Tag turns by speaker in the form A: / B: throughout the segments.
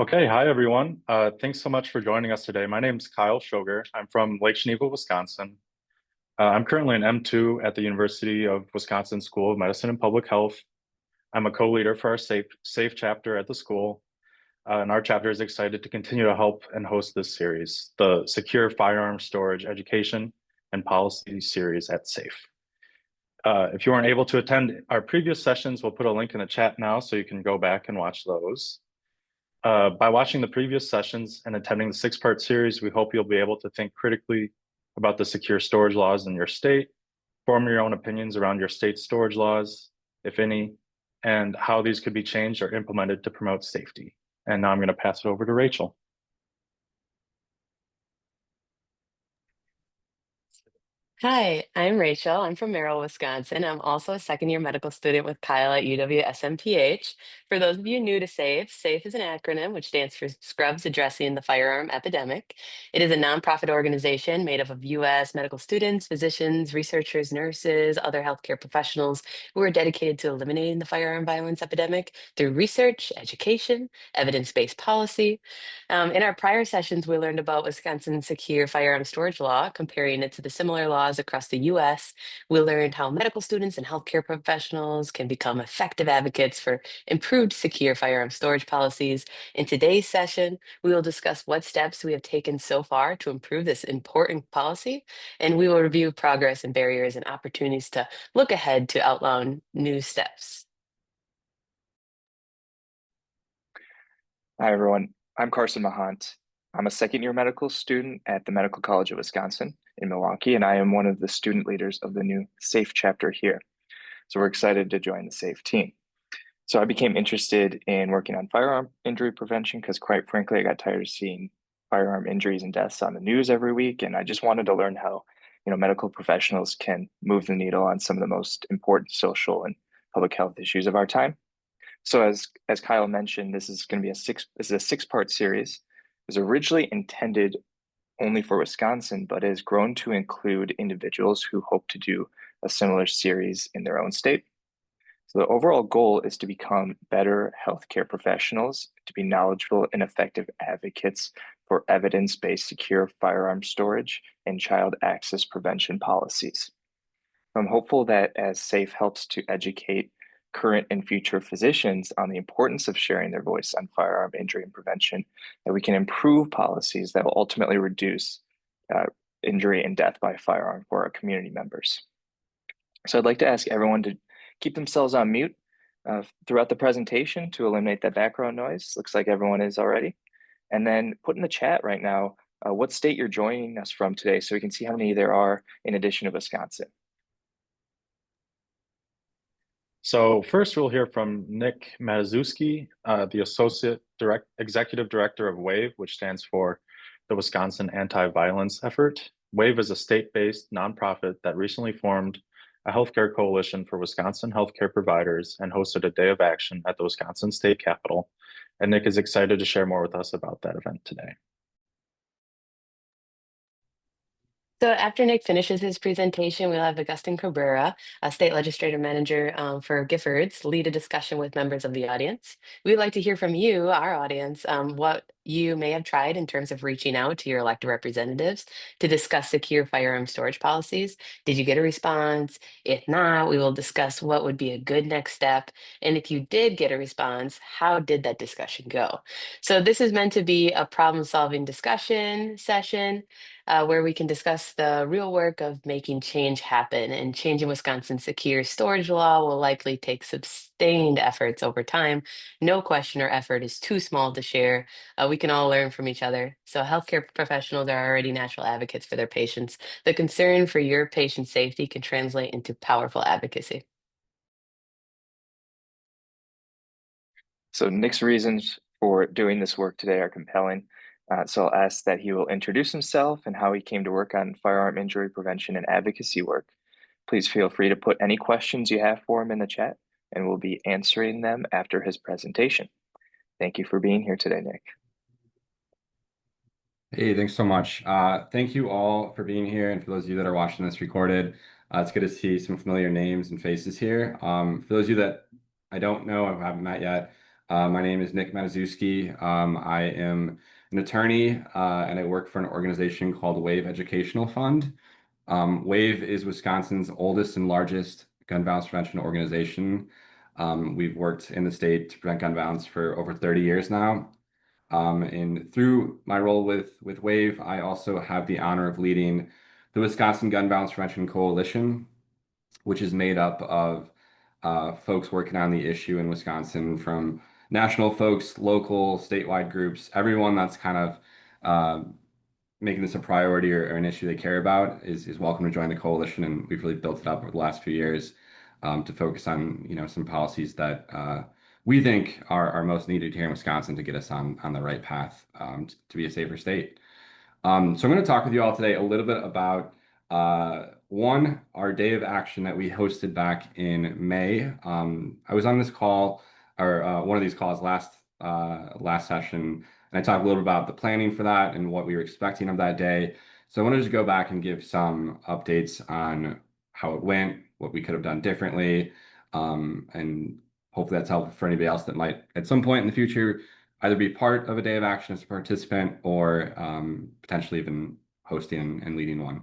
A: Okay, hi everyone. Thanks so much for joining us today. My name is Kyle Shoger. I'm from Lake Geneva, Wisconsin. I'm currently an M2 at the University of Wisconsin School of Medicine and Public Health. I'm a co-leader for our Safe chapter at the school, and our chapter is excited to continue to help and host this series, the Secure Firearm Storage Education and Policy series at Safe. If you weren't able to attend our previous sessions, we'll put a link in the chat now so you can go back and watch those. By watching the previous sessions and attending the six-part series, we hope you'll be able to think critically about the secure storage laws in your state, form your own opinions around your state's storage laws, if any, and how these could be changed or implemented to promote safety. And now I'm going to pass it over to Rachel.
B: Hi, I'm Rachel. I'm from Merrill, Wisconsin. I'm also a second-year medical student with Kyle at UW-SMPH. For those of you new to SAFE, SAFE is an acronym which stands for Scrubs Addressing the Firearm Epidemic. It is a nonprofit organization made up of U.S. medical students, physicians, researchers, nurses, other healthcare professionals who are dedicated to eliminating the firearm violence epidemic through research, education, evidence-based policy. In our prior sessions, we learned about Wisconsin's secure firearm storage law, comparing it to the similar laws across the US. We learned how medical students and healthcare professionals can become effective advocates for improved secure firearm storage policies. In today's session, we will discuss what steps we have taken so far to improve this important policy, and we will review progress and barriers and opportunities to look ahead to outline new steps.
C: Hi, everyone. I'm Carson Mahant. I'm a second-year medical student at the Medical College of Wisconsin in Milwaukee, and I am one of the student leaders of the new SAFE chapter here. So we're excited to join the SAFE team. So I became interested in working on firearm injury prevention because, quite frankly, I got tired of seeing firearm injuries and deaths on the news every week, and I just wanted to learn how, medical professionals can move the needle on some of the most important social and public health issues of our time. So as Kyle mentioned, this is going to be a six-part series. It was originally intended only for Wisconsin, but has grown to include individuals who hope to do a similar series in their own state. So the overall goal is to become better healthcare professionals, to be knowledgeable and effective advocates for evidence-based secure firearm storage and child access prevention policies. I'm hopeful that as SAFE helps to educate current and future physicians on the importance of sharing their voice on firearm injury and prevention, that we can improve policies that will ultimately reduce injury and death by firearm for our community members. So I'd like to ask everyone to keep themselves on mute throughout the presentation to eliminate that background noise. Looks like everyone is already. And then put in the chat right now what state you're joining us from today so we can see how many there are in addition to Wisconsin.
A: So first we'll hear from Nick Matuszewski, the Executive Director of WAVE, which stands for the Wisconsin Anti-Violence Effort. WAVE is a state-based nonprofit that recently formed a healthcare coalition for Wisconsin healthcare providers and hosted a day of action at the Wisconsin State Capitol. And Nick is excited to share more with us about that event today.
B: So after Nick finishes his presentation, we'll have Agustin Cabrera, a state legislative manager for Giffords, lead a discussion with members of the audience. We'd like to hear from you, our audience, what you may have tried in terms of reaching out to your elected representatives to discuss secure firearm storage policies. Did you get a response? If not, we will discuss what would be a good next step. And if you did get a response, how did that discussion go? So this is meant to be a problem-solving discussion session where we can discuss the real work of making change happen. And changing Wisconsin's secure storage law will likely take sustained efforts over time. No question or effort is too small to share. We can all learn from each other. So healthcare professionals are already natural advocates for their patients. The concern for your patient safety can translate into powerful advocacy.
C: So Nick's reasons for doing this work today are compelling. So I'll ask that he will introduce himself and how he came to work on firearm injury prevention and advocacy work. Please feel free to put any questions you have for him in the chat, and we'll be answering them after his presentation. Thank you for being here today, Nick.
D: Hey, thanks so much. Thank you all for being here, and for those of you that are watching this recorded, it's good to see some familiar names and faces here. For those of you that I don't know or haven't met yet, My name is Nick Matuszewski. I am an attorney and I work for an organization called Wave Educational Fund. Wave is Wisconsin's oldest and largest gun violence prevention organization. We've worked in the state to prevent gun violence for over 30 years now. And through my role with Wave, I also have the honor of leading the Wisconsin Gun Violence Prevention Coalition, which is made up of folks working on the issue in Wisconsin, from national folks, local, statewide groups, everyone that's kind of making this a priority or an issue they care about is welcome to join the coalition. And we've really built it up over the last few years to focus on, some policies that we think are most needed here in Wisconsin to get us on the right path to be a safer state. So I'm going to talk with you all today a little bit about our day of action that we hosted back in May. I was on this call or one of these calls last session, and I talked a little about the planning for that and what we were expecting of that day. So I wanted to go back and give some updates on how it went, what we could have done differently, and hopefully that's helpful for anybody else that might at some point in the future either be part of a day of action as a participant or potentially even hosting and leading one.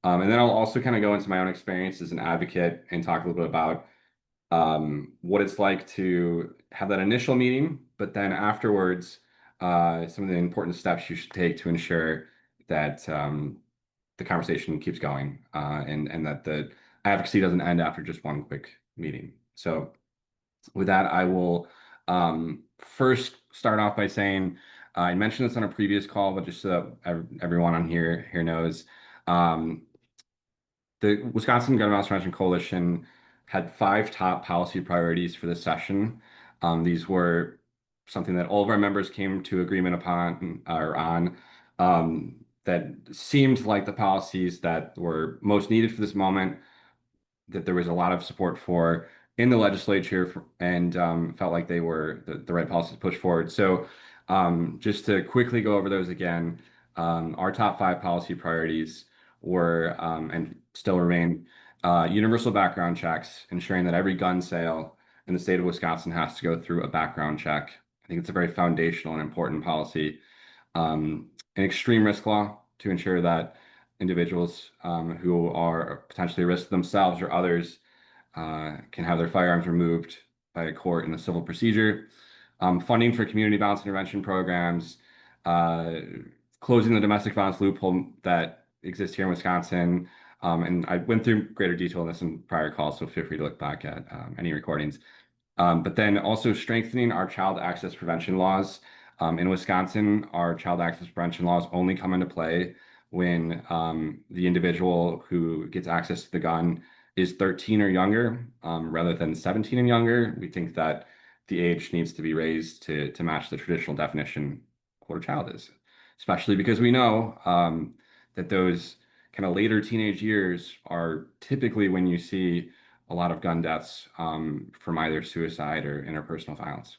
D: And then I'll also kind of go into my own experience as an advocate and talk a little bit about what it's like to have that initial meeting, but then afterwards, some of the important steps you should take to ensure that the conversation keeps going and that the advocacy doesn't end after just one quick meeting. So with that, I will first start off by saying, I mentioned this on a previous call, but just so that everyone on here knows, the Wisconsin Gun Violence Prevention Coalition had 5 top policy priorities for this session. These were something that all of our members came to agreement upon or on that seemed like the policies that were most needed for this moment, that there was a lot of support for in the legislature and felt like they were the right policies to push forward. So just to quickly go over those again, our top 5 policy priorities were and still remain universal background checks, ensuring that every gun sale in the state of Wisconsin has to go through a background check. I think it's a very foundational and important policy. An extreme risk law to ensure that individuals who are potentially a risk to themselves or others can have their firearms removed by a court in a civil procedure. Funding for community violence intervention programs, closing the domestic violence loophole that exists here in Wisconsin. And I went through greater detail on this in prior calls, so feel free to look back at any recordings. But then also strengthening our child access prevention laws. In Wisconsin, our child access prevention laws only come into play when the individual who gets access to the gun is 13 or younger, rather than 17 and younger. We think that the age needs to be raised to match the traditional definition of what a child is, especially because we know that those kind of later teenage years are typically when you see a lot of gun deaths from either suicide or interpersonal violence.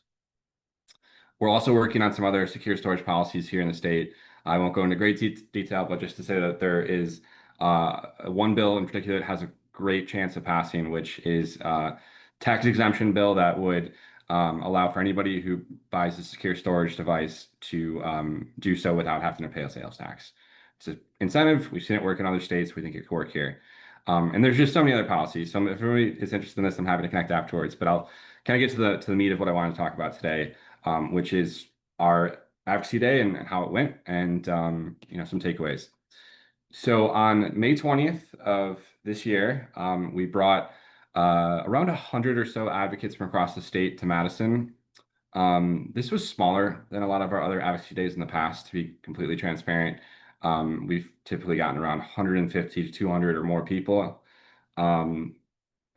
D: We're also working on some other secure storage policies here in the state. I won't go into great detail, but just to say that there is one bill in particular that has a great chance of passing, which is a tax exemption bill that would allow for anybody who buys a secure storage device to do so without having to pay a sales tax. It's an incentive. We've seen it work in other states. We think it could work here. And there's just so many other policies. So if everybody is interested in this, I'm happy to connect afterwards. But I'll kind of get to the meat of what I want to talk about today, which is our advocacy day and how it went, and some takeaways. So on May 20th of this year, we brought around 100 or so advocates from across the state to Madison. This was smaller than a lot of our other advocacy days in the past, to be completely transparent. We've typically gotten around 150 to 200 or more people. I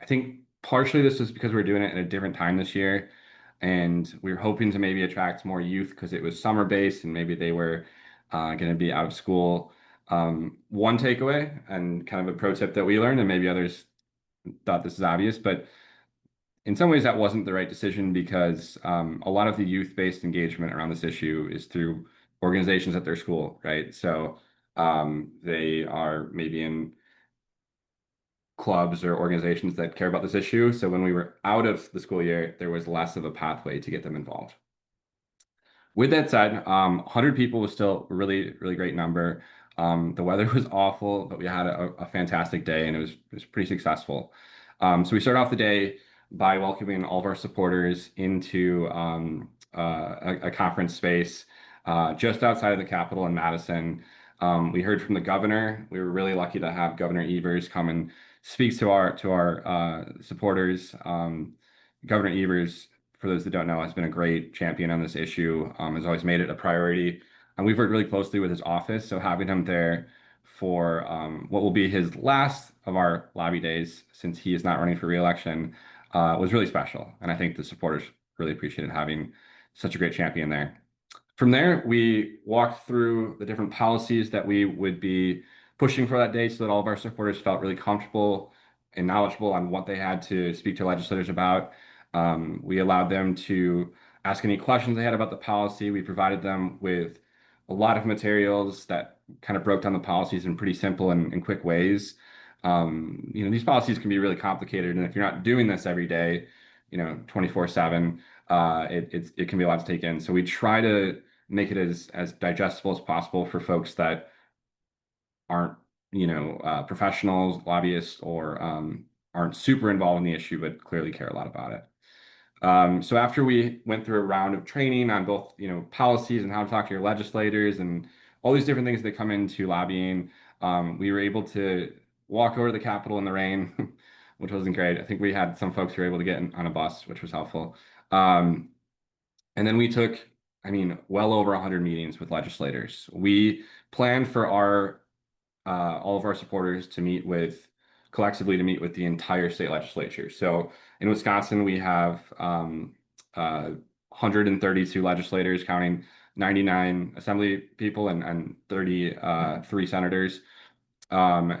D: think partially this is because we're doing it at a different time this year, and we were hoping to maybe attract more youth because it was summer based and maybe they were going to be out of school. One takeaway and kind of a pro tip that we learned, and maybe others thought this is obvious, but in some ways that wasn't the right decision, because a lot of the youth-based engagement around this issue is through organizations at their school, right? So they are maybe in clubs or organizations that care about this issue. So when we were out of the school year, there was less of a pathway to get them involved. With that said, 100 people was still a really, really great number. The weather was awful, but we had a fantastic day, and it was pretty successful. So we started off the day by welcoming all of our supporters into a conference space just outside of the Capitol in Madison. We heard from the governor. We were really lucky to have Governor Evers come and speak to our supporters. Governor Evers, for those that don't know, has been a great champion on this issue, has always made it a priority. And we've worked really closely with his office. So having him there for what will be his last of our lobby days, since he is not running for reelection, was really special. And I think the supporters really appreciated having such a great champion there. From there, we walked through the different policies that we would be pushing for that day so that all of our supporters felt really comfortable and knowledgeable on what they had to speak to legislators about. We allowed them to ask any questions they had about the policy. We provided them with a lot of materials that kind of broke down the policies in pretty simple and quick ways. These policies can be really complicated, and if you're not doing this every day, 24/7, it can be a lot to take in. So we try to make it as digestible as possible for folks that aren't, professionals, lobbyists, or aren't super involved in the issue, but clearly care a lot about it. So after we went through a round of training on both, policies and how to talk to your legislators and all these different things that come into lobbying, we were able to walk over to the Capitol in the rain, which wasn't great. I think we had some folks who were able to get on a bus, which was helpful. And then we took, well over 100 meetings with legislators. We planned for all of our supporters to meet with the entire state legislature. So in Wisconsin, we have 132 legislators, counting 99 assembly people and 33 senators. While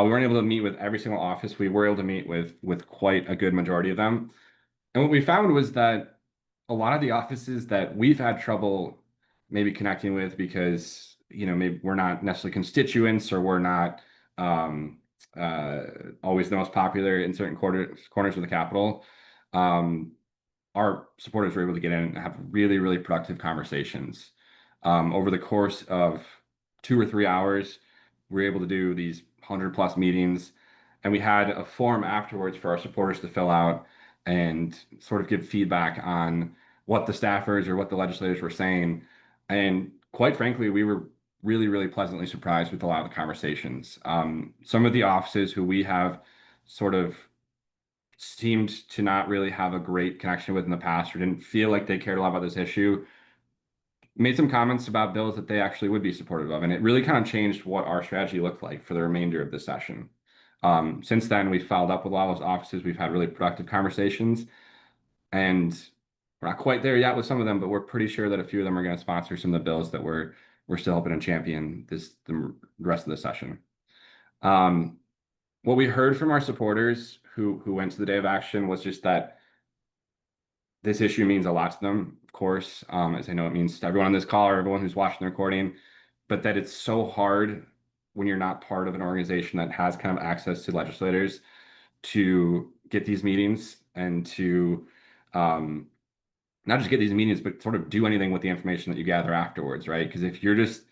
D: we weren't able to meet with every single office, we were able to meet with quite a good majority of them. And what we found was that a lot of the offices that we've had trouble maybe connecting with because maybe we're not necessarily constituents or we're not always the most popular in certain corners of the Capitol, our supporters were able to get in and have really, really productive conversations. Over the course of 2 or 3 hours, we were able to do these 100+ meetings, and we had a form afterwards for our supporters to fill out and sort of give feedback on what the staffers or what the legislators were saying. And quite frankly, we were really, really pleasantly surprised with a lot of the conversations. Some of the offices who we have sort of seemed to not really have a great connection with in the past or didn't feel like they cared a lot about this issue made some comments about bills that they actually would be supportive of. And it really kind of changed what our strategy looked like for the remainder of the session. Since then, we've followed up with a lot of those offices. We've had really productive conversations, and we're not quite there yet with some of them, but we're pretty sure that a few of them are going to sponsor some of the bills that we're still hoping to champion the rest of the session. What we heard from our supporters who went to the day of action was just that this issue means a lot to them, of course, as I know it means to everyone on this call or everyone who's watching the recording, but that it's so hard when you're not part of an organization that has kind of access to legislators to get these meetings and to not just get these meetings, but sort of do anything with the information that you gather afterwards, right? Because if you're just,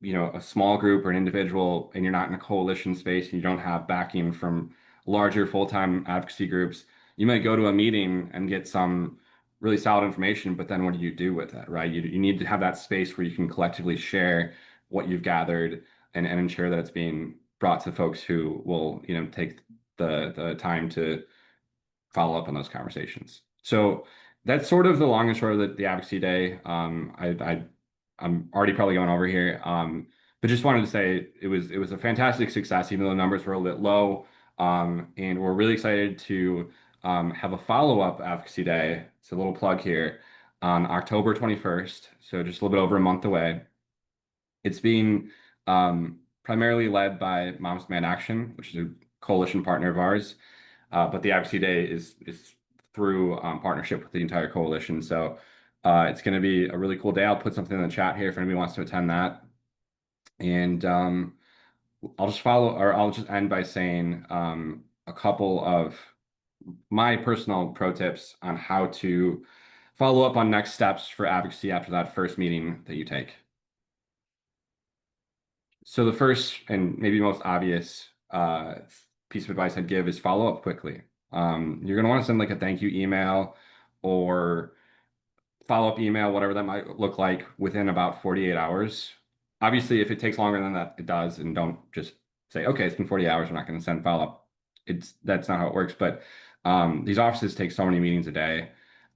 D: a small group or an individual and you're not in a coalition space and you don't have backing from larger full-time advocacy groups, you might go to a meeting and get some really solid information, but then what do you do with it, right? You need to have that space where you can collectively share what you've gathered and ensure that it's being brought to folks who will, take the time to follow up on those conversations. So that's sort of the long and short of the advocacy day. I'm already probably going over here, but just wanted to say it was a fantastic success, even though the numbers were a little bit low. And we're really excited to have a follow-up advocacy day. It's a little plug here on October 21st, so just a little bit over a month away. It's being primarily led by Moms Demand Action, which is a coalition partner of ours, but the advocacy day is through partnership with the entire coalition. So it's going to be a really cool day. I'll put something in the chat here if anybody wants to attend that. And I'll just end by saying a couple of my personal pro tips on how to follow up on next steps for advocacy after that first meeting that you take. So the first and maybe most obvious piece of advice I'd give is follow up quickly. You're going to want to send like a thank you email or follow-up email, whatever that might look like, within about 48 hours. Obviously, if it takes longer than that, it does, and don't just say, okay, it's been 40 hours, we're not going to send follow-up. That's not how it works. But these offices take so many meetings a day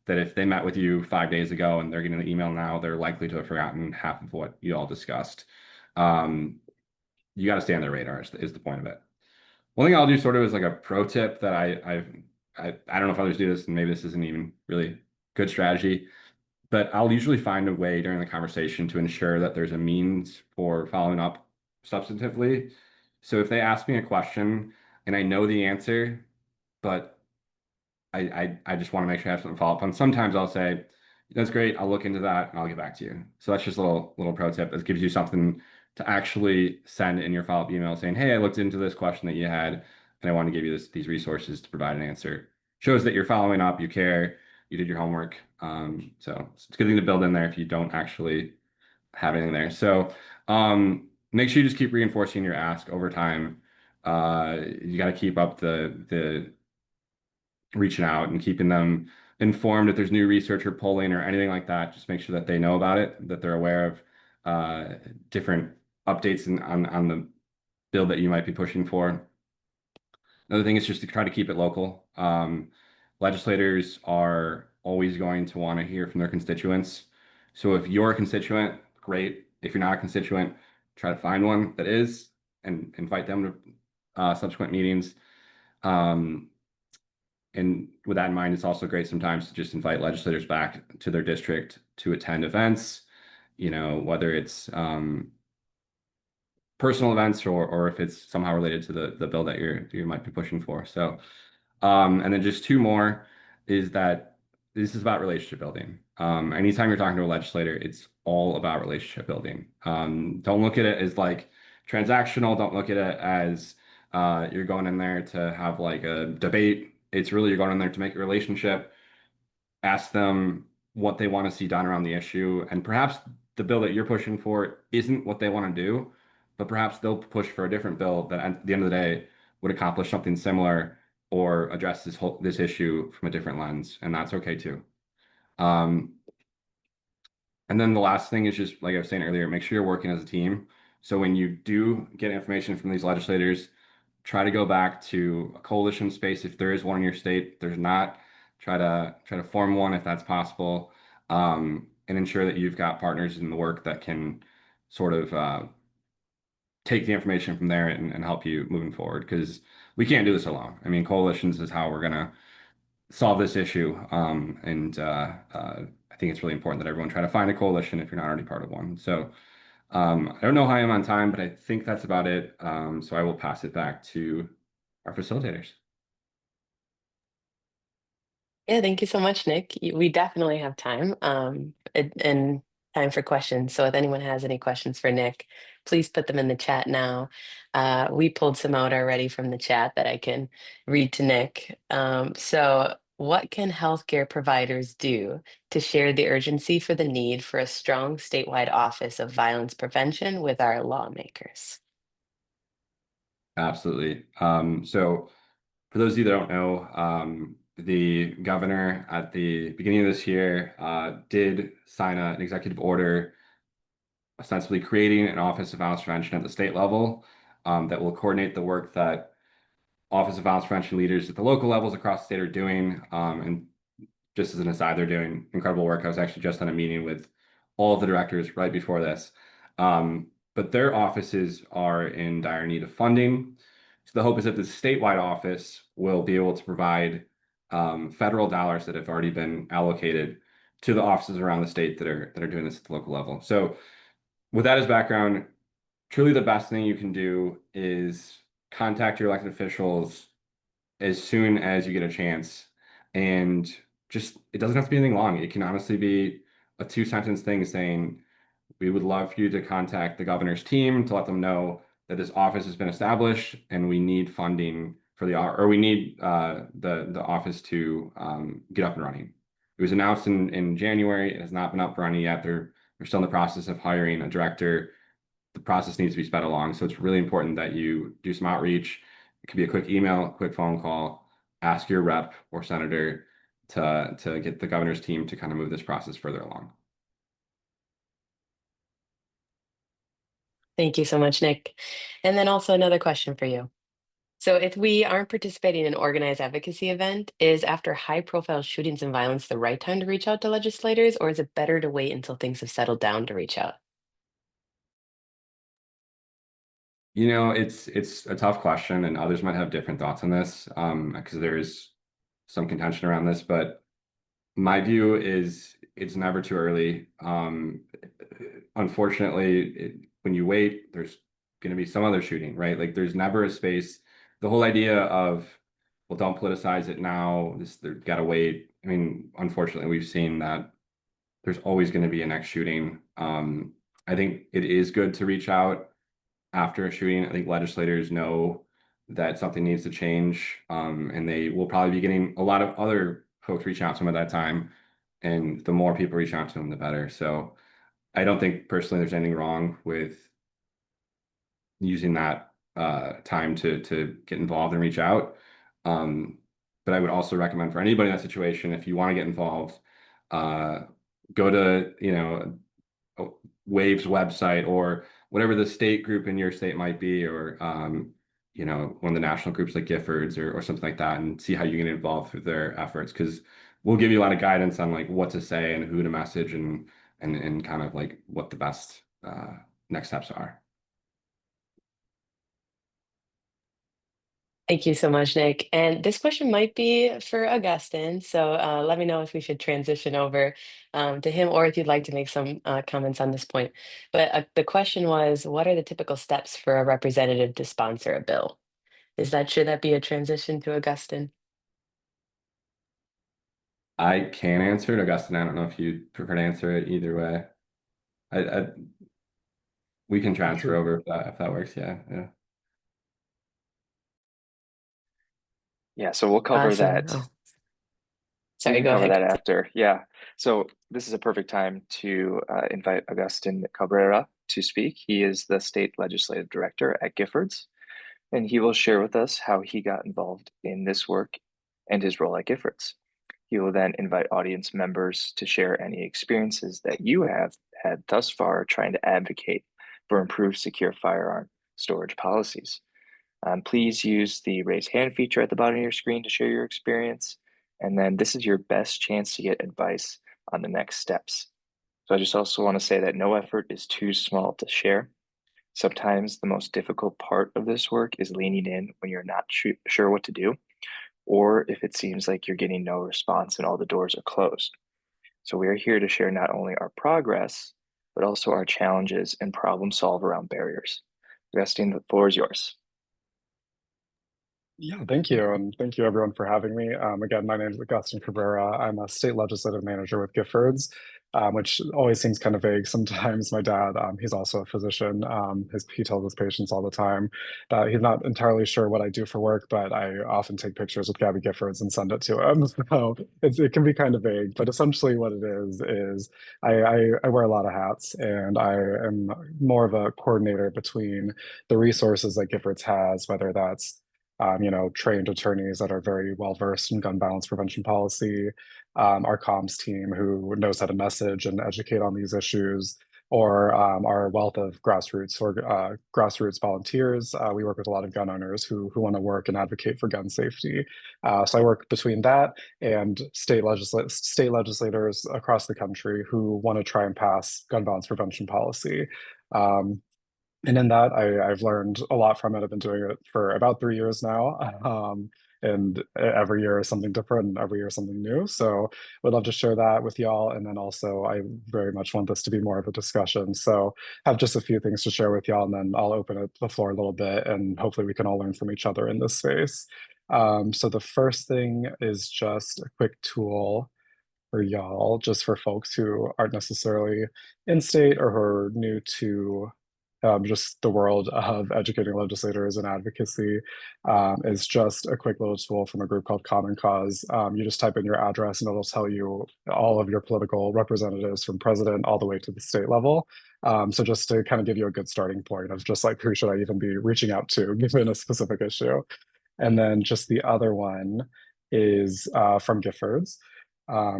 D: that if they met with you 5 days ago and they're getting an email now, they're likely to have forgotten half of what you all discussed. You got to stay on their radar is the point of it. One thing I'll do sort of is like a pro tip that I don't know if others do this, and maybe this isn't even really good strategy, but I'll usually find a way during the conversation to ensure that there's a means for following up substantively. So if they ask me a question and I know the answer, but I just want to make sure I have something to follow up on, sometimes I'll say, that's great, I'll look into that and I'll get back to you. So that's just a little pro tip that gives you something to actually send in your follow-up email saying, hey, I looked into this question that you had and I want to give you these resources to provide an answer. Shows that you're following up, you care, you did your homework. So it's a good thing to build in there if you don't actually have anything there. So make sure you just keep reinforcing your ask over time. You got to keep up the reaching out and keeping them informed if there's new research or polling or anything like that. Just make sure that they know about it, that they're aware of different updates on the bill that you might be pushing for. Another thing is just to try to keep it local. Legislators are always going to want to hear from their constituents. So if you're a constituent, great. If you're not a constituent, try to find one that is and invite them to subsequent meetings. And with that in mind, it's also great sometimes to just invite legislators back to their district to attend events, whether it's personal events or if it's somehow related to the bill that you might be pushing for. So, and then just two more is that this is about relationship building. Anytime you're talking to a legislator, it's all about relationship building. Don't look at it as like transactional. Don't look at it as you're going in there to have like a debate. It's really you're going in there to make a relationship, ask them what they want to see done around the issue, and perhaps the bill that you're pushing for isn't what they want to do, but perhaps they'll push for a different bill that at the end of the day would accomplish something similar or address this issue from a different lens, and that's okay too. And then the last thing is just like I was saying earlier, make sure you're working as a team. So when you do get information from these legislators, try to go back to a coalition space if there is one in your state. If there's not, try to form one if that's possible, and ensure that you've got partners in the work that can sort of take the information from there and help you moving forward, because we can't do this alone. I mean, coalitions is how we're gonna solve this issue. I think it's really important that everyone try to find a coalition if you're not already part of one. So I don't know how I am on time, but I think that's about it. So I will pass it back to our facilitators.
B: Yeah, thank you so much, Nick. We definitely have time and time for questions. So if anyone has any questions for Nick, please put them in the chat now. We pulled some out already from the chat that I can read to Nick. So what can healthcare providers do to share the urgency for the need for a strong statewide office of violence prevention with our lawmakers?
D: Absolutely. So for those of you that don't know, the governor at the beginning of this year did sign an executive order ostensibly creating an Office of Violence Prevention at the state level that will coordinate the work that Office of Violence Prevention leaders at the local levels across the state are doing. And just as an aside, they're doing incredible work. I was actually just on a meeting with all of the directors right before this. But their offices are in dire need of funding. So the hope is that the statewide office will be able to provide federal dollars that have already been allocated to the offices around the state that are doing this at the local level. So with that as background, truly the best thing you can do is contact your elected officials as soon as you get a chance. And just, it doesn't have to be anything long. It can honestly be a 2-sentence thing saying, we would love for you to contact the governor's team to let them know that this office has been established and we need funding for or we need the office to get up and running. It was announced in January. It has not been up and running yet. They're still in the process of hiring a director. The process needs to be sped along. So it's really important that you do some outreach. It could be a quick email, quick phone call, ask your rep or senator to get the governor's team to kind of move this process further along.
B: Thank you so much, Nick. And then also another question for you. So if we aren't participating in an organized advocacy event, is after high-profile shootings and violence the right time to reach out to legislators, or is it better to wait until things have settled down to reach out?
D: You know, it's a tough question, and others might have different thoughts on this, because there is some contention around this. But my view is it's never too early. Unfortunately, when you wait, there's going to be some other shooting, right? Like there's never a space. The whole idea of, well, don't politicize it now. They've got to wait. I mean, unfortunately, we've seen that there's always going to be a next shooting. I think it is good to reach out after a shooting. I think legislators know that something needs to change, and they will probably be getting a lot of other folks reaching out to them at that time. And the more people reach out to them, the better. So I don't think personally there's anything wrong with using that time to get involved and reach out. But I would also recommend for anybody in that situation, if you want to get involved, go to, Wave's website or whatever the state group in your state might be, or one of the national groups like Giffords or something like that, and see how you can get involved with their efforts, because we'll give you a lot of guidance on like what to say and who to message and kind of like what the best next steps are.
B: Thank you so much, Nick. And this question might be for Augustin, so let me know if we should transition over to him or if you'd like to make some comments on this point. But the question was, what are the typical steps for a representative to sponsor a bill? Should that be a transition to Augustin?
D: I can answer it, Augustin. I don't know if you prefer to answer it either way. I we can transfer over if that works. Yeah.
C: Yeah, so we'll cover
B: Awesome.
C: that.
B: Oh,
C: We
B: sorry,
C: can
B: go
C: cover
B: ahead.
C: that after. Yeah. So this is a perfect time to invite Agustin Cabrera to speak. He is the state legislative director at Giffords, and he will share with us how he got involved in this work and his role at Giffords. He will then invite audience members to share any experiences that you have had thus far trying to advocate for improved secure firearm storage policies. Please use the raise hand feature at the bottom of your screen to share your experience. And then this is your best chance to get advice on the next steps. So I just also want to say that no effort is too small to share. Sometimes the most difficult part of this work is leaning in when you're not sure what to do, or if it seems like you're getting no response and all the doors are closed. So we are here to share not only our progress, but also our challenges and problem solve around barriers. Augustine, the floor is yours.
E: Yeah, thank you. And thank you everyone for having me. Again, my name is Agustin Cabrera. I'm a state legislative manager with Giffords, which always seems kind of vague sometimes. My dad, he's also a physician. He tells his patients all the time that he's not entirely sure what I do for work, but I often take pictures with Gabby Giffords and send it to him. So it can be kind of vague, but essentially what it is I wear a lot of hats, and I am more of a coordinator between the resources that Giffords has, whether that's trained attorneys that are very well versed in gun violence prevention policy, our comms team who knows how to message and educate on these issues, or our wealth of grassroots volunteers. We work with a lot of gun owners who want to work and advocate for gun safety. So I work between that and state legislators across the country who want to try and pass gun violence prevention policy. And in that, I've learned a lot from it. I've been doing it for about 3 years now. And every year is something different, and every year is something new. So would love to share that with y'all. And then also, I very much want this to be more of a discussion. So have just a few things to share with y'all, and then I'll open up the floor a little bit, and hopefully we can all learn from each other in this space. So the first thing is just a quick tool for y'all, just for folks who aren't necessarily in state or who are new to just the world of educating legislators and advocacy is just a quick little tool from a group called Common Cause. You just type in your address and it'll tell you all of your political representatives from president all the way to the state level. So just to kind of give you a good starting point of just like who should I even be reaching out to given a specific issue. And then just the other one is from Giffords.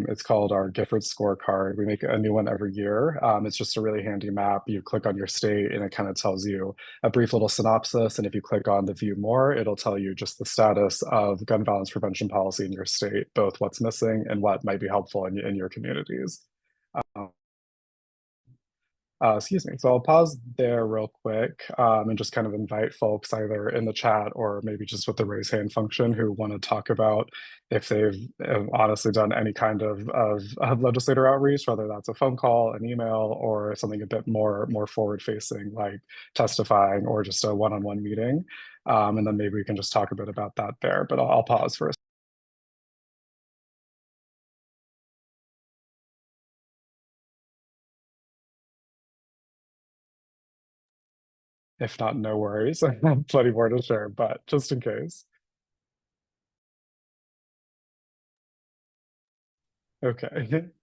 E: It's called our Giffords scorecard. We make a new one every year. It's just a really handy map. You click on your state and it kind of tells you a brief little synopsis. And if you click on the view more, it'll tell you just the status of gun violence prevention policy in your state, both what's missing and what might be helpful in your communities. Excuse me. So I'll pause there real quick and just kind of invite folks either in the chat or maybe just with the raise hand function who want to talk about if they've honestly done any kind of legislator outreach, whether that's a phone call, an email, or something a bit more forward facing like testifying or just a one-on-one meeting. And then maybe we can just talk a bit about that there, but I'll pause for a If not, no worries. I have plenty more to share, but just in case. Okay.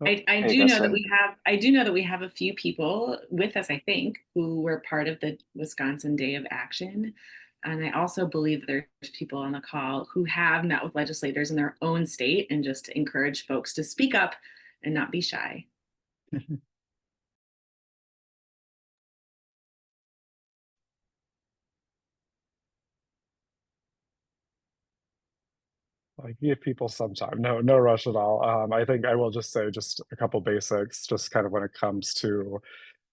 C: Hey,
F: do know that
C: Agustin.
F: I do know that we have a few people with us, I think, who were part of the Wisconsin Day of Action. And I also believe that there's people on the call who have met with legislators in their own state and just to encourage folks to speak up and not be shy.
E: Like give people some time. No rush at all. I think I will just say just a couple basics, just kind of when it comes to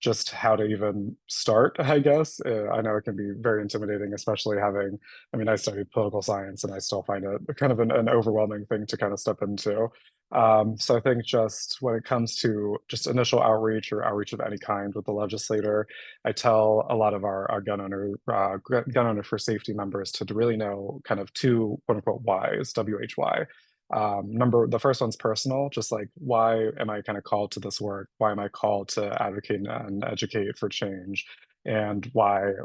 E: just how to even start, I guess. I know it can be very intimidating, especially having, I mean, I studied political science and I still find it kind of an overwhelming thing to kind of step into. So I think just when it comes to just initial outreach or outreach of any kind with the legislator, I tell a lot of our gun owner for safety members to really know kind of two quote unquote whys, WHY. The first one's personal, just like why am I kind of called to this work? Why am I called to advocate and educate for change? And why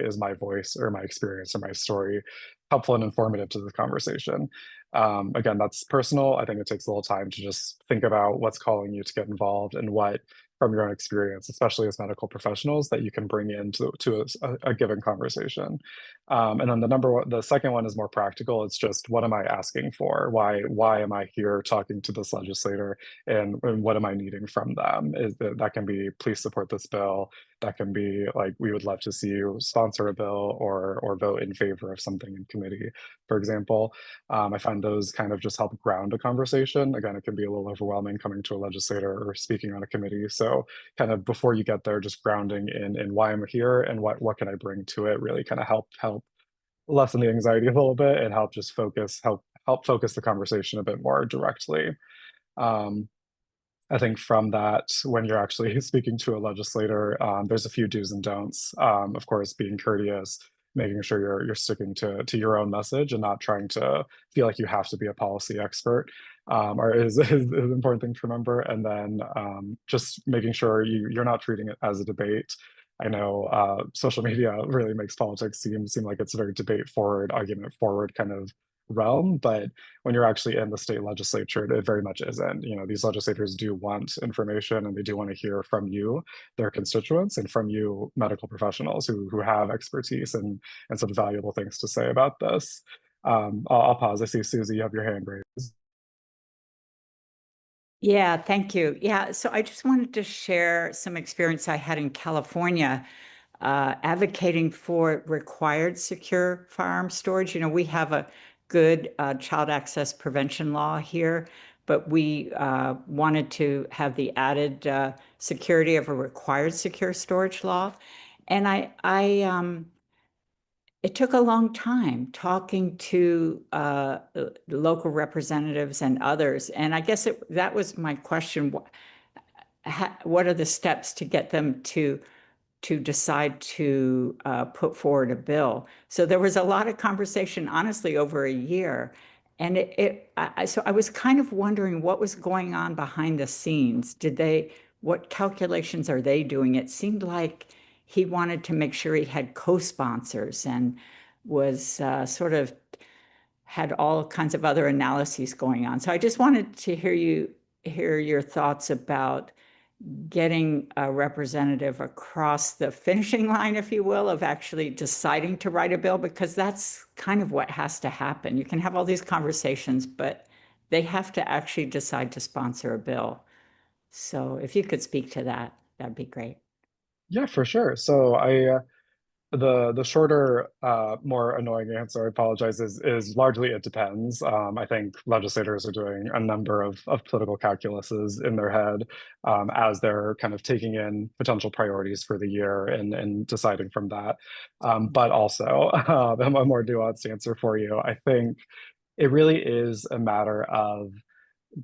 E: is my voice or my experience or my story helpful and informative to the conversation? Again, that's personal. I think it takes a little time to just think about what's calling you to get involved and what from your own experience, especially as medical professionals, that you can bring into a given conversation. And then the second one is more practical. It's just what am I asking for? Why am I here talking to this legislator, and what am I needing from them? That can be please support this bill. That can be like we would love to see you sponsor a bill or vote in favor of something in committee, for example. I find those kind of just help ground a conversation. Again, it can be a little overwhelming coming to a legislator or speaking on a committee. So kind of before you get there, just grounding in why I'm here and what can I bring to it really kind of help lessen the anxiety a little bit and help just help focus the conversation a bit more directly. I think from that, when you're actually speaking to a legislator, there's a few do's and don'ts. Of course, being courteous, making sure you're sticking to your own message and not trying to feel like you have to be a policy expert, or is an important thing to remember. And then just making sure you're not treating it as a debate. I know social media really makes politics seem like it's a very debate forward, argument forward kind of realm, but when you're actually in the state legislature, it very much isn't. You know, these legislators do want information and they do want to hear from you, their constituents, and from you, medical professionals who have expertise and some valuable things to say about this. I'll pause. I see Susie, you have your hand raised.
G: Yeah, thank you. Yeah, so I just wanted to share some experience I had in California advocating for required secure firearm storage. You know, we have a good child access prevention law here, but we wanted to have the added security of a required secure storage law. And it took a long time talking to local representatives and others. And I guess that was my question. What are the steps to get them to decide to put forward a bill? So there was a lot of conversation, honestly, over a year. And so I was kind of wondering what was going on behind the scenes. What calculations are they doing? It seemed like he wanted to make sure he had co-sponsors and was sort of had all kinds of other analyses going on. So I just wanted to hear your thoughts about getting a representative across the finishing line, if you will, of actually deciding to write a bill, because that's kind of what has to happen. You can have all these conversations, but they have to actually decide to sponsor a bill. So if you could speak to that, that'd be great.
E: Yeah, for sure. So the shorter, more annoying answer, I apologize, is largely it depends. I think legislators are doing a number of political calculuses in their head as they're kind of taking in potential priorities for the year and deciding from that. But also, a more nuanced answer for you, I think it really is a matter of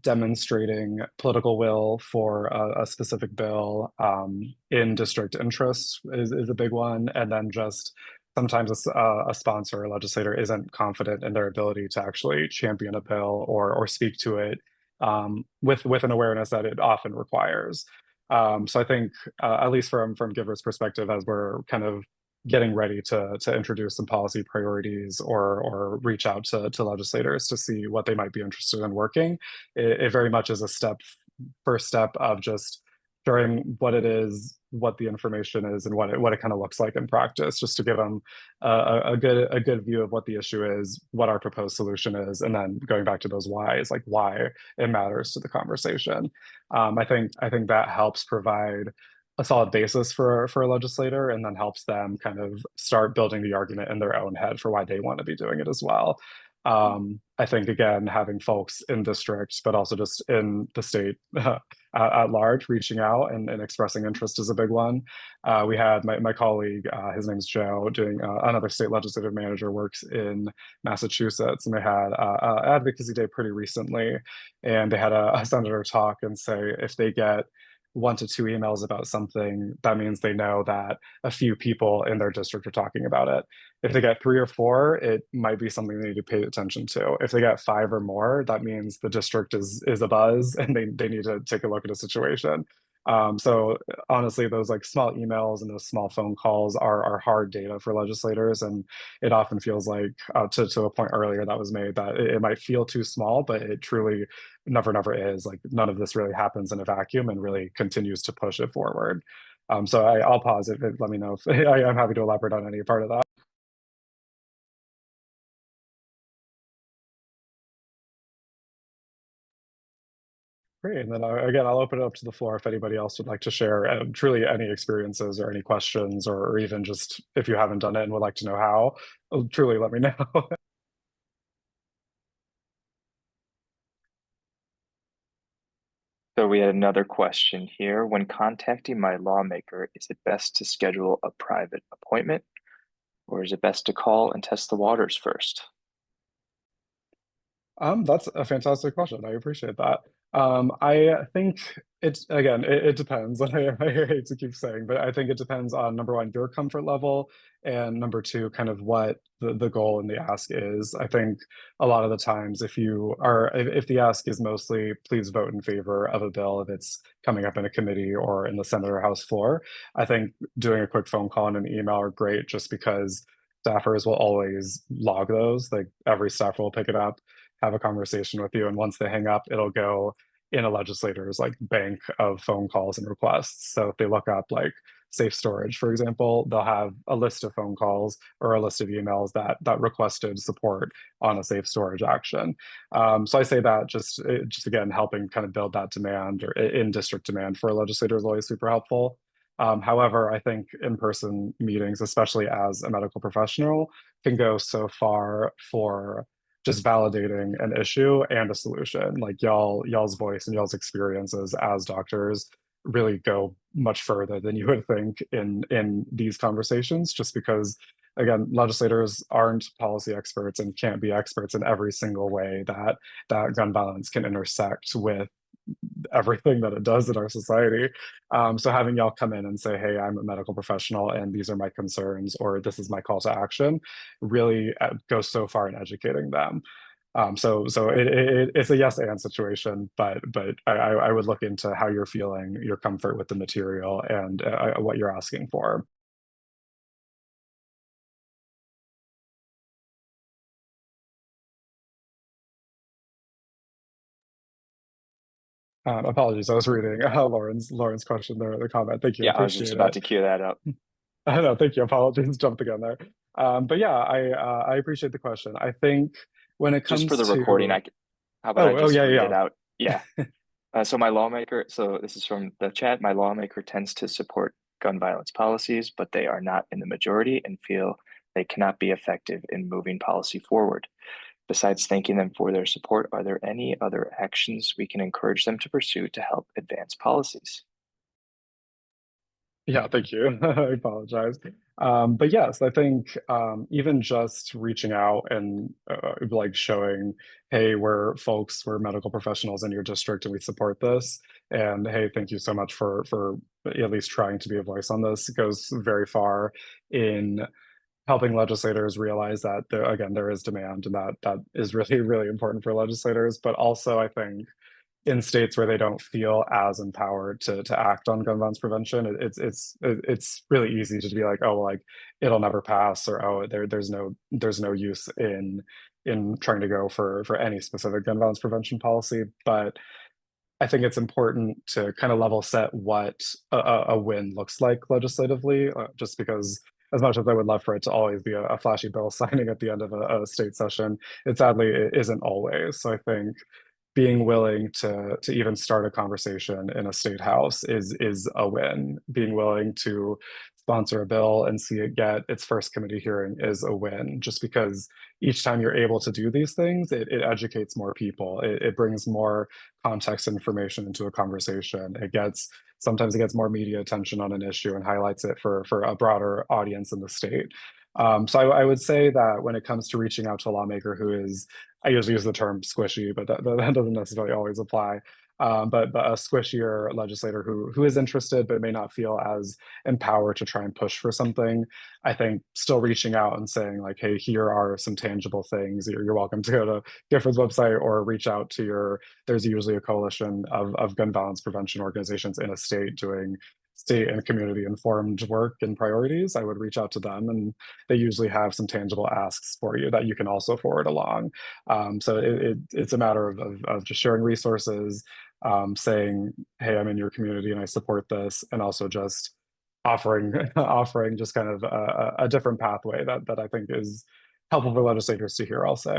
E: demonstrating political will for a specific bill in district interest is a big one. And then just sometimes a sponsor or legislator isn't confident in their ability to actually champion a bill or speak to it with an awareness that it often requires. So I think, at least from Giffords' perspective, as we're kind of getting ready to introduce some policy priorities or reach out to legislators to see what they might be interested in working, it very much is a first step of just showing what it is, what the information is, and what it kind of looks like in practice, just to give them a good view of what the issue is, what our proposed solution is, and then going back to those whys, like why it matters to the conversation. I think that helps provide a solid basis for a legislator, and then helps them kind of start building the argument in their own head for why they want to be doing it as well. I think, again, having folks in districts, but also just in the state at large, reaching out and expressing interest is a big one. We had my colleague, his name's Joe, doing another state legislative manager, works in Massachusetts, and they had advocacy day pretty recently, and they had a senator talk and say if they get 1 to 2 emails about something, that means they know that a few people in their district are talking about it. If they get 3 or 4, it might be something they need to pay attention to. If they get 5 or more, that means the district is a buzz and they need to take a look at a situation. So honestly, those like small emails and those small phone calls are hard data for legislators, and it often feels like to a point earlier that was made that it might feel too small, but it truly never is. Like none of this really happens in a vacuum and really continues to push it forward. So I'll pause it. Let me know if I'm happy to elaborate on any part of that. Great. And then again, I'll open it up to the floor if anybody else would like to share truly any experiences or any questions, or even just if you haven't done it and would like to know how, truly let me know.
C: So we had another question here. When contacting my lawmaker, is it best to schedule a private appointment, or is it best to call and test the waters first?
E: That's a fantastic question. I appreciate that. I think it depends. I hate to keep saying, but I think it depends on number one, your comfort level, and number two, kind of what the goal and the ask is. I think a lot of the times if the ask is mostly please vote in favor of a bill if it's coming up in a committee or in the Senate or House floor, I think doing a quick phone call and an email are great, just because staffers will always log those. Like every staffer will pick it up, have a conversation with you, and once they hang up, it'll go in a legislator's like bank of phone calls and requests. So if they look up like safe storage, for example, they'll have a list of phone calls or a list of emails that requested support on a safe storage action. So I say that just again, helping kind of build that demand or in district demand for a legislator is always super helpful. However, I think in-person meetings, especially as a medical professional, can go so far for just validating an issue and a solution. Like y'all's voice and y'all's experiences as doctors really go much further than you would think in these conversations, just because again, legislators aren't policy experts and can't be experts in every single way that gun violence can intersect with everything that it does in our society. So having y'all come in and say, hey, I'm a medical professional and these are my concerns, or this is my call to action, really goes so far in educating them. So it's a yes and situation, but I would look into how you're feeling, your comfort with the material, and what you're asking for. Apologies, I was reading Lauren's question there, the comment. Thank you,
C: Yeah, I was just
E: appreciate
C: about
E: it.
C: to cue that up.
E: No, thank you. Apologies, jumped again there. But yeah, I appreciate the question. I think when it
C: Just for
E: comes
C: the recording,
E: to
C: how about I just
E: yeah,
C: read
E: yeah.
C: it out? Yeah. So this is from the chat. My lawmaker tends to support gun violence policies, but they are not in the majority and feel they cannot be effective in moving policy forward. Besides thanking them for their support, are there any other actions we can encourage them to pursue to help advance policies?
E: Yeah, thank you. I apologize. But yes, I think even just reaching out and like showing, hey, we're medical professionals in your district and we support this. And hey, thank you so much for at least trying to be a voice on this. It goes very far in helping legislators realize that there is demand and that is really, really important for legislators. But also, I think in states where they don't feel as empowered to act on gun violence prevention, it's really easy to be like, oh, like it'll never pass, or oh, there's no use in trying to go for any specific gun violence prevention policy. But I think it's important to kind of level set what a win looks like legislatively, just because as much as I would love for it to always be a flashy bill signing at the end of a state session, it isn't always. So I think being willing to even start a conversation in a state house is a win. Being willing to sponsor a bill and see it get its first committee hearing is a win, just because each time you're able to do these things, it educates more people. It brings more context information into a conversation. Sometimes it gets more media attention on an issue and highlights it for a broader audience in the state. So I would say that when it comes to reaching out to a lawmaker who is, I usually use the term squishy, but that doesn't necessarily always apply. But a squishier legislator who is interested but may not feel as empowered to try and push for something, I think still reaching out and saying like, hey, here are some tangible things. You're welcome to go to Giffords' website or reach out to there's usually a coalition of gun violence prevention organizations in a state doing state and community informed work and priorities. I would reach out to them, and they usually have some tangible asks for you that you can also forward along. So it's a matter of just sharing resources, saying, hey, I'm in your community and I support this, and also just offering just kind of a different pathway that I think is helpful for legislators to hear also.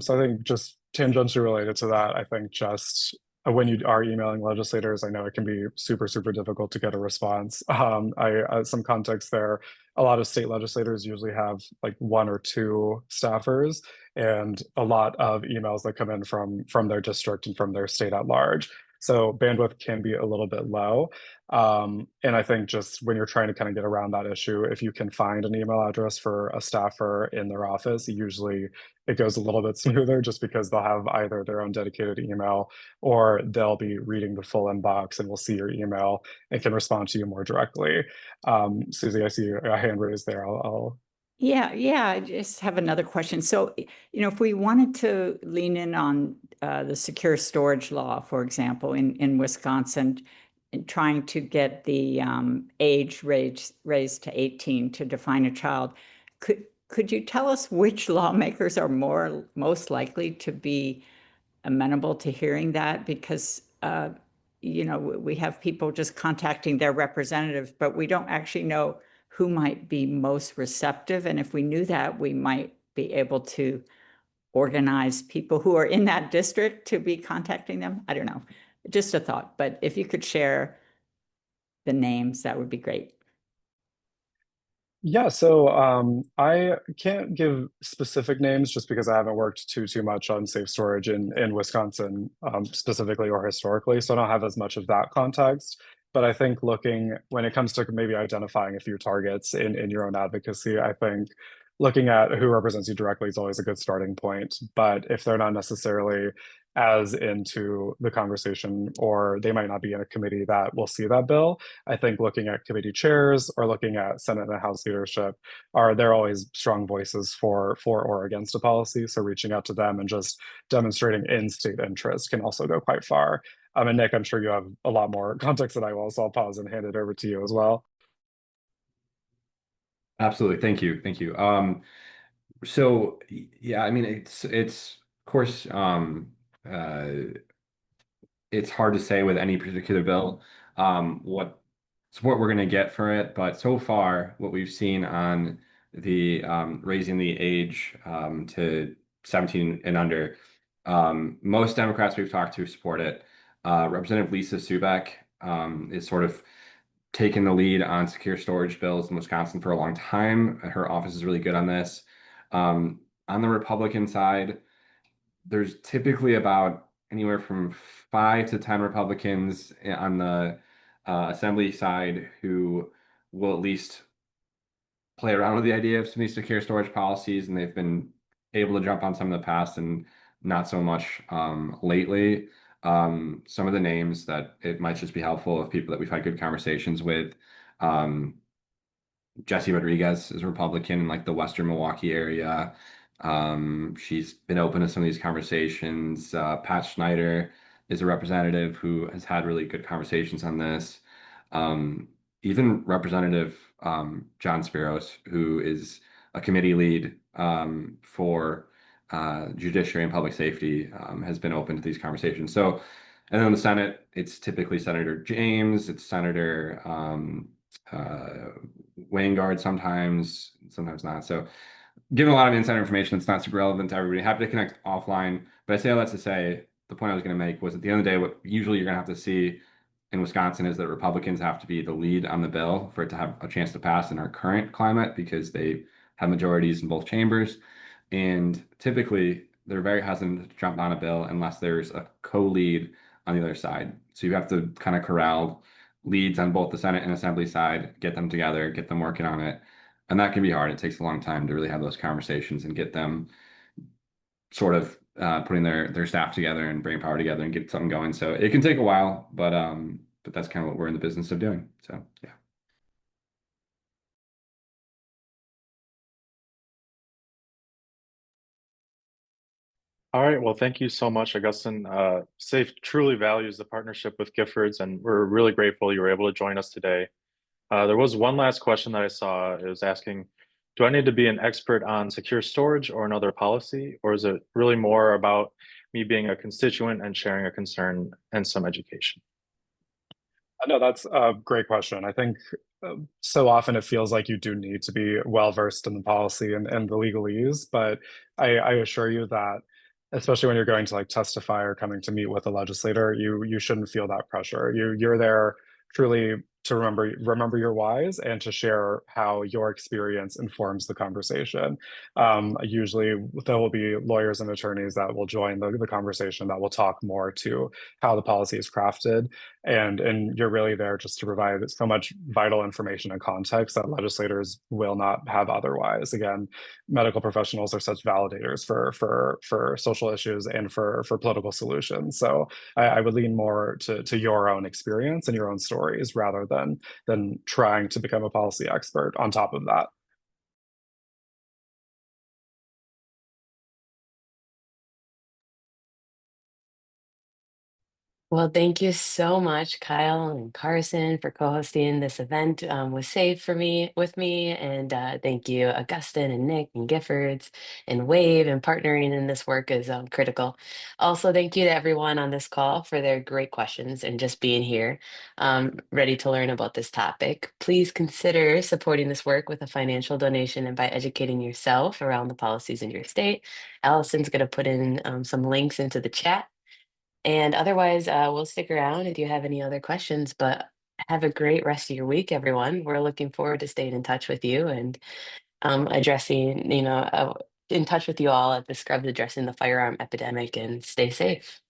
E: So I think just tangentially related to that, I think just when you are emailing legislators, I know it can be super, super difficult to get a response. Some context there, a lot of state legislators usually have like one or two staffers and a lot of emails that come in from their district and from their state at large. So bandwidth can be a little bit low. And I think just when you're trying to kind of get around that issue, if you can find an email address for a staffer in their office, usually it goes a little bit smoother just because they'll have either their own dedicated email or they'll be reading the full inbox and will see your email and can respond to you more directly. Susie, I see a hand raised there.
G: Yeah, I just have another question. So, if we wanted to lean in on the secure storage law, for example, in Wisconsin, and trying to get the age raised to 18 to define a child, could you tell us which lawmakers are most likely to be amenable to hearing that? Because we have people just contacting their representatives, but we don't actually know who might be most receptive. And if we knew that, we might be able to organize people who are in that district to be contacting them. I don't know, just a thought. But if you could share the names, that would be great.
E: Yeah, so I can't give specific names just because I haven't worked too much on safe storage in Wisconsin specifically or historically, so I don't have as much of that context. But I think looking when it comes to maybe identifying a few targets in your own advocacy, I think looking at who represents you directly is always a good starting point. But if they're not necessarily as into the conversation or they might not be in a committee that will see that bill, I think looking at committee chairs or looking at Senate and House leadership they're always strong voices for or against a policy. So reaching out to them and just demonstrating in-state interest can also go quite far. And Nick, I'm sure you have a lot more context than I will, so I'll pause and hand it over to you as well.
D: Absolutely. Thank you. Thank you. So yeah, I mean, it's of course, uh, it's hard to say with any particular bill, what support we're going to get for it. But so far, what we've seen on the raising the age to 17 and under, most Democrats we've talked to support it. Representative Lisa Subeck is sort of taken the lead on secure storage bills in Wisconsin for a long time. Her office is really good on this. On the Republican side, there's typically about anywhere from 5 to 10 Republicans on the assembly side who will at least play around with the idea of some of these secure storage policies, and they've been able to jump on some in the past and not so much lately. Some of the names that it might just be helpful of people that we've had good conversations with. Jesse Rodriguez is a Republican in like the Western Milwaukee area. She's been open to some of these conversations. Pat Schneider is a representative who has had really good conversations on this. Even Representative John Spiros, who is a committee lead for judiciary and public safety, has been open to these conversations. So, and then in the Senate, it's typically Senator James, it's Senator Wingard sometimes, sometimes not. So given a lot of insider information that's not super relevant to everybody, happy to connect offline. But I say all that to say, the point I was going to make was at the end of the day, what usually you're going to have to see in Wisconsin is that Republicans have to be the lead on the bill for it to have a chance to pass in our current climate because they have majorities in both chambers. And typically, they're very hesitant to jump on a bill unless there's a co-lead on the other side. So you have to kind of corral leads on both the Senate and Assembly side, get them together, get them working on it. And that can be hard. It takes a long time to really have those conversations and get them sort of putting their staff together and brain power together and get something going. So it can take a while, but that's kind of what we're in the business of doing. So yeah.
A: All right, well, thank you so much, Augustin. SAFE truly values the partnership with Giffords, and we're really grateful you were able to join us today. There was one last question that I saw. It was asking, do I need to be an expert on secure storage or another policy, or is it really more about me being a constituent and sharing a concern and some education?
E: No, that's a great question. I think so often it feels like you do need to be well versed in the policy and the legalese, but I assure you that especially when you're going to like testify or coming to meet with a legislator, you shouldn't feel that pressure. You're there truly to remember your whys and to share how your experience informs the conversation. Usually there will be lawyers and attorneys that will join the conversation that will talk more to how the policy is crafted, and you're really there just to provide so much vital information and context that legislators will not have otherwise. Again, medical professionals are such validators for social issues and for political solutions. So I would lean more to your own experience and your own stories rather than trying to become a policy expert on top of that.
B: Well, thank you so much, Kyle and Carson, for co-hosting this event with Save for me with me, and thank you, Augustin and Nick and Giffords and Wave, and partnering in this work is critical. Also, thank you to everyone on this call for their great questions and just being here, ready to learn about this topic. Please consider supporting this work with a financial donation and by educating yourself around the policies in your state. Allison's going to put in some links into the chat. And otherwise, we'll stick around if you have any other questions, but have a great rest of your week, everyone. We're looking forward to staying in touch with you and addressing, in touch with you all at the Scrubs addressing the firearm epidemic, and stay safe.